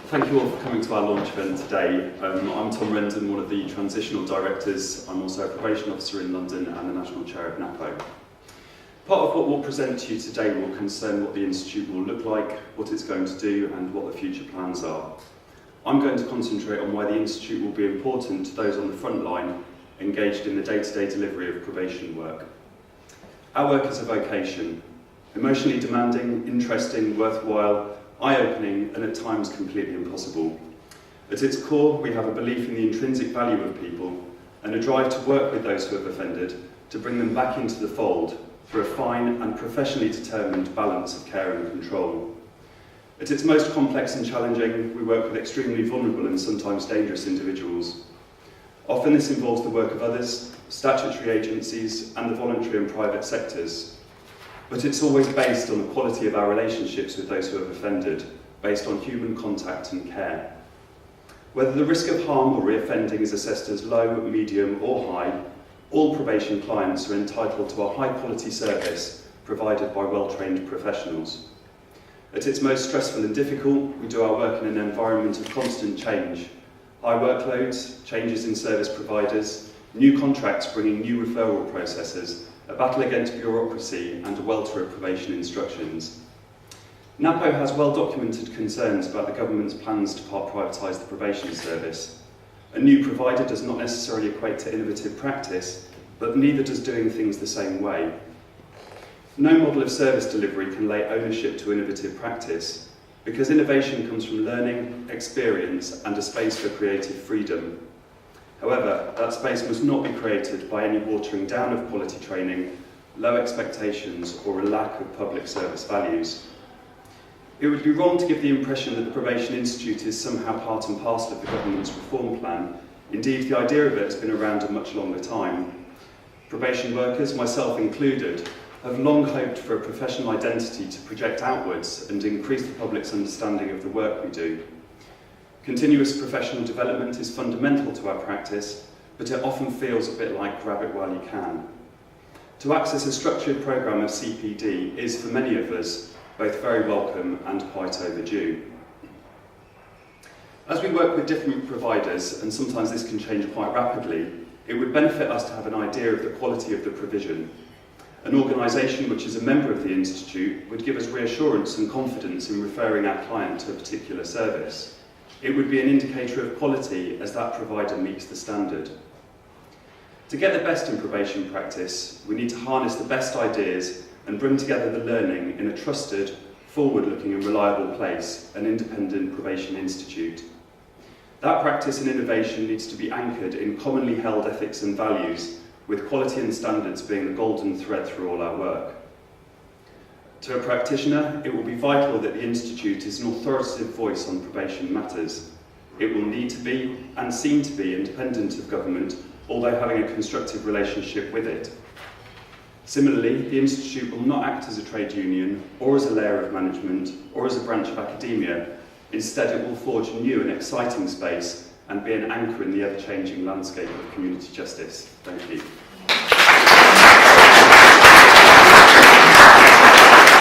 Thank you all for coming to our launch event today. I'm Tom Rendon, one of the transitional directors. I'm also a probation officer in London and the national chair of Napo. Part of what we'll present to you today will concern what the Institute will look like, what it's going to do and what the future plans are. I'm going to concentrate on why the Institute will be important to those on the front line engaged in the day-to-day delivery of probation work. Our work is a vocation, emotionally demanding, interesting, worthwhile, eye-opening and at times completely impossible. At its core, we have a belief in the intrinsic value of people and a drive to work with those who have offended to bring them back into the fold through a fine and professionally determined balance of care and control. At its most complex and challenging, we work with extremely vulnerable and sometimes dangerous individuals. Often this involves the work of others, statutory agencies and the voluntary and private sectors. But it's always based on the quality of our relationships with those who have offended, based on human contact and care. Whether the risk of harm or reoffending is assessed as low, medium or high, all probation clients are entitled to a high-quality service provided by well-trained professionals. At its most stressful and difficult, we do our work in an environment of constant change. High workloads, changes in service providers, new contracts bringing new referral processes, a battle against bureaucracy and a welter of probation instructions. Napo has well-documented concerns about the government's plans to privatise the probation service. A new provider does not necessarily equate to innovative practice, but neither does doing things the same way. No model of service delivery can lay ownership to innovative practice, because innovation comes from learning, experience and a space for creative freedom. However, that space must not be created by any watering down of quality training, low expectations or a lack of public service values. It would be wrong to give the impression that the Probation Institute is somehow part and parcel of the government's reform plan. Indeed, the idea of it has been around a much longer time. Probation workers, myself included, have long hoped for a professional identity to project outwards and increase the public's understanding of the work we do. Continuous professional development is fundamental to our practice, but it often feels a bit like grab it while you can. To access a structured programme of CPD is, for many of us, both very welcome and quite overdue. As we work with different providers, and sometimes this can change quite rapidly, it would benefit us to have an idea of the quality of the provision. An organisation which is a member of the Institute would give us reassurance and confidence in referring our client to a particular service. It would be an indicator of quality as that provider meets the standard. To get the best in probation practice, we need to harness the best ideas and bring together the learning in a trusted, forward-looking and reliable place, an independent probation institute. That practice and innovation needs to be anchored in commonly held ethics and values, with quality and standards being the golden thread through all our work. To a practitioner, it will be vital that the Institute is an authoritative voice on probation matters. It will need to be, and seem to be, independent of government, although having a constructive relationship with it. Similarly, the Institute will not act as a trade union, or as a layer of management, or as a branch of academia. Instead, it will forge a new and exciting space and be an anchor in the ever-changing landscape of community justice. Thank you.